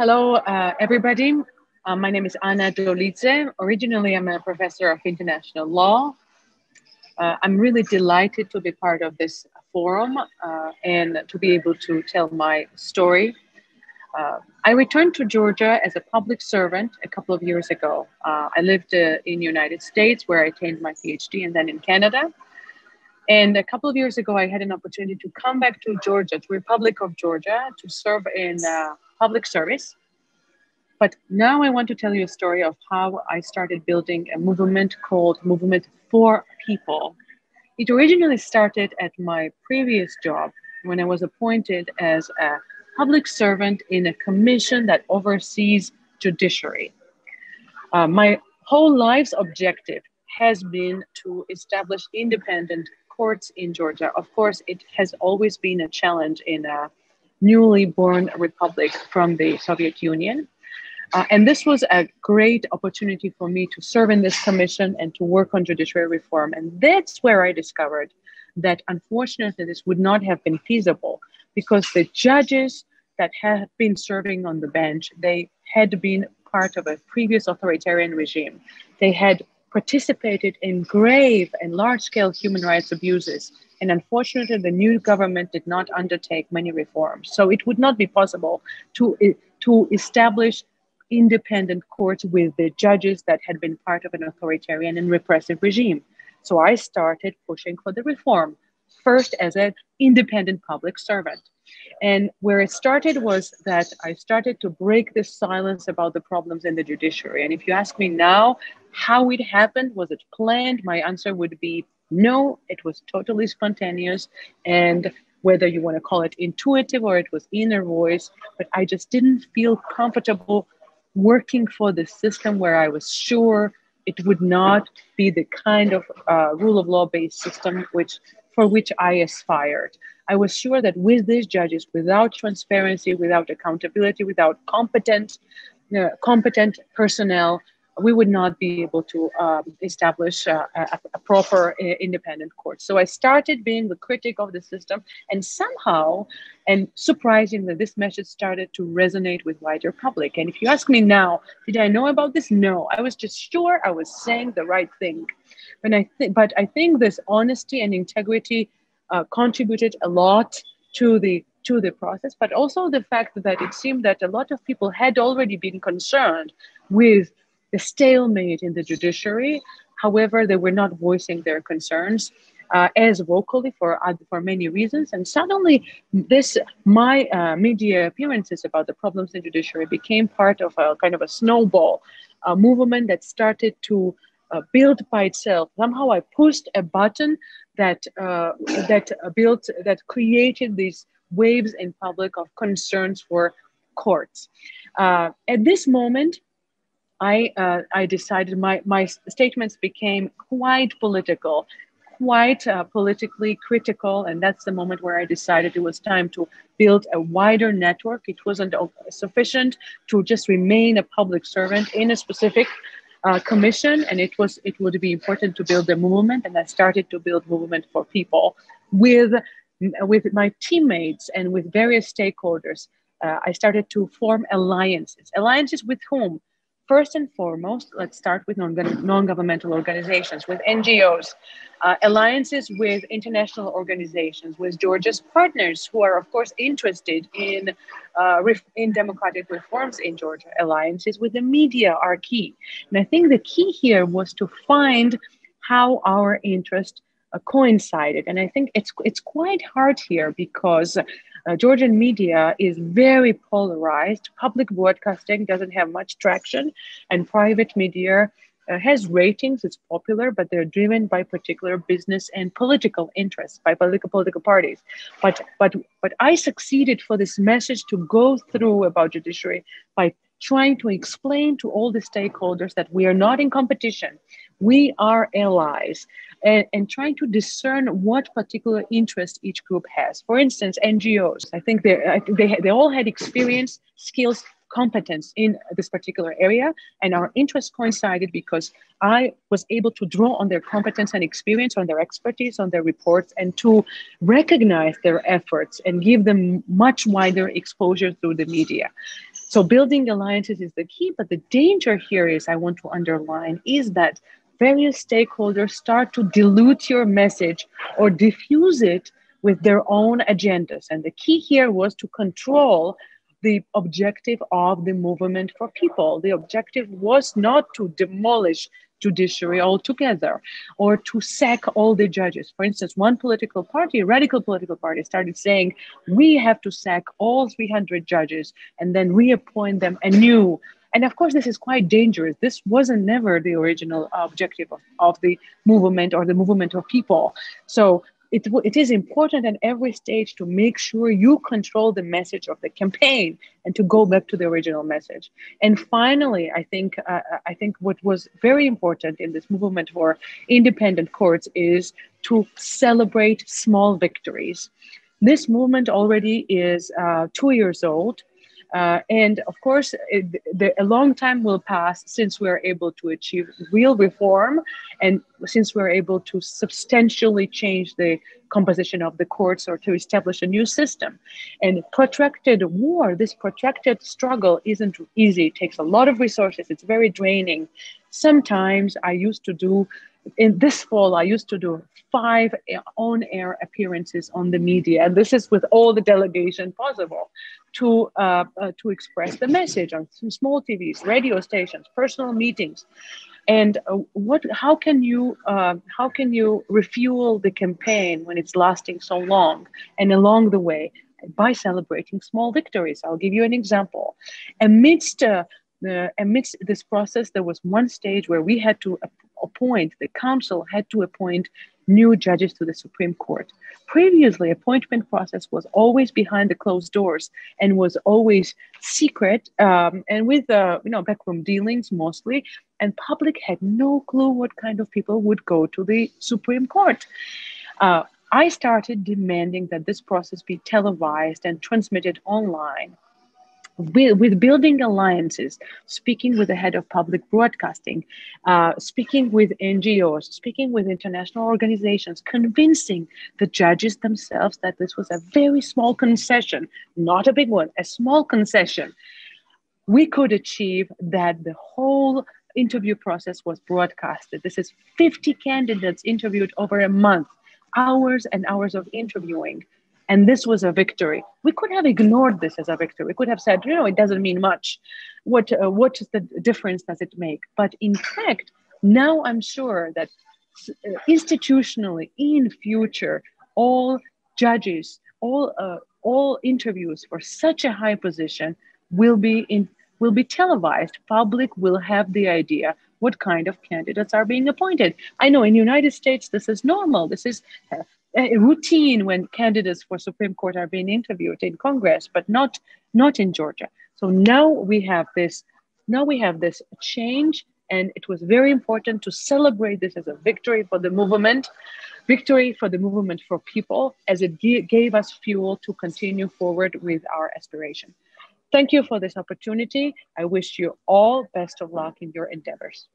Hello, everybody. My name is Anna Dolidze. Originally, I'm a professor of international law. I'm really delighted to be part of this forum and to be able to tell my story. I returned to Georgia as a public servant a couple of years ago. I lived in the United States where I attained my PhD and then in Canada. And a couple of years ago, I had an opportunity to come back to Georgia, to Republic of Georgia, to serve in public service. But now I want to tell you a story of how I started building a movement called Movement for People. It originally started at my previous job when I was appointed as a public servant in a commission that oversees judiciary. My whole life's objective has been to establish independent courts in Georgia. Of course, it has always been a challenge in a newly born republic from the Soviet Union. And this was a great opportunity for me to serve in this commission and to work on judiciary reform. And that's where I discovered that unfortunately this would not have been feasible because the judges that had been serving on the bench, they had been part of a previous authoritarian regime. They had participated in grave and large-scale human rights abuses. And unfortunately, the new government did not undertake many reforms. So it would not be possible to establish independent courts with the judges that had been part of an authoritarian and repressive regime. So I started pushing for the reform, first as an independent public servant. And where it started was that I started to break this silence about the problems in the judiciary. And if you ask me now how it happened, was it planned? My answer would be no, it was totally spontaneous. And whether you want to call it intuitive or it was inner voice, but I just didn't feel comfortable working for the system where I was sure it would not be the kind of rule of law based system for which I aspired. I was sure that with these judges, without transparency, without accountability, without competent personnel, we would not be able to establish a proper independent court. So I started being the critic of the system, and somehow, and surprisingly, this message started to resonate with wider public. And if you ask me now, did I know about this? No, I was just sure I was saying the right thing. But I think this honesty and integrity contributed a lot to the process, but also the fact that it seemed that a lot of people had already been concerned with the stalemate in the judiciary. However, they were not voicing their concerns as vocally for many reasons. And suddenly, my media appearances about the problems in the judiciary became part of a kind of a snowball movement that started to build by itself. Somehow, I pushed a button that created these waves in public of concerns for courts. At this moment, I decided my statements became quite political, quite politically critical. And that's the moment where I decided it was time to build a wider network. It wasn't sufficient to just remain a public servant in a specific commission. And it would be important to build a movement. And I started to build movement for people with my teammates and with various stakeholders. I started to form alliances. Alliances with whom? First and foremost, let's start with non-governmental organizations, with NGOs, alliances with international organizations, with Georgia's partners who are, of course, interested in democratic reforms in Georgia. Alliances with the media are key. And I think the key here was to find how our interest coincided. And I think it's quite hard here because Georgian media is very polarized. Public broadcasting doesn't have much traction, and private media has ratings. It's popular, but they're driven by particular business and political interests, by political parties. But I succeeded for this message to go through about judiciary by trying to explain to all the stakeholders that we are not in competition. We are allies, and trying to discern what particular interest each group has. For instance, NGOs, I think they all had experience, skills, competence in this particular area, and our interests coincided because I was able to draw on their competence and experience, on their expertise, on their reports, and to recognize their efforts and give them much wider exposure through the media. So building alliances is the key, but the danger here is, I want to underline, is that various stakeholders start to dilute your message or diffuse it with their own agendas. And the key here was to control the objective of the movement for people. The objective was not to demolish judiciary altogether or to sack all the judges. For instance, one political party, a radical political party, started saying, we have to sack all 300 judges and then reappoint them anew. And of course, this is quite dangerous. This wasn't never the original objective of the movement or the movement of people. So it is important at every stage to make sure you control the message of the campaign and to go back to the original message. And finally, I think what was very important in this movement for independent courts is to celebrate small victories. This movement already is 2 years old. And of course, a long time will pass since we're able to achieve real reform and since we're able to substantially change the composition of the courts or to establish a new system. And protracted war, this protracted struggle isn't easy. It takes a lot of resources. It's very draining. Sometimes in this fall, I used to do 5 on-air appearances on the media, and this is with all the delegation possible, to express the message on some small TVs, radio stations, personal meetings. And how can you refuel the campaign when it's lasting so long? And along the way, by celebrating small victories. I'll give you an example. Amidst this process, there was one stage where we had to the council had to appoint new judges to the Supreme Court. Previously, appointment process was always behind the closed doors and was always secret and with backroom dealings mostly, and public had no clue what kind of people would go to the Supreme Court. I started demanding that this process be televised and transmitted online. With building alliances, speaking with the head of public broadcasting, speaking with NGOs, speaking with international organizations, convincing the judges themselves that this was a very small concession, not a big one, a small concession. We could achieve that the whole interview process was broadcasted. This is 50 candidates interviewed over a month, hours and hours of interviewing. And this was a victory. We could have ignored this as a victory. We could have said, it doesn't mean much. What is the difference does it make? But in fact, now I'm sure that institutionally in future, all judges, all interviews for such a high position will be televised. Public will have the idea what kind of candidates are being appointed. I know in the United States, this is normal. This is a routine when candidates for Supreme Court are being interviewed in Congress, but not in Georgia. So now we have this change, and it was very important to celebrate this as a victory for the movement for people, as it gave us fuel to continue forward with our aspiration. Thank you for this opportunity. I wish you all best of luck in your endeavors.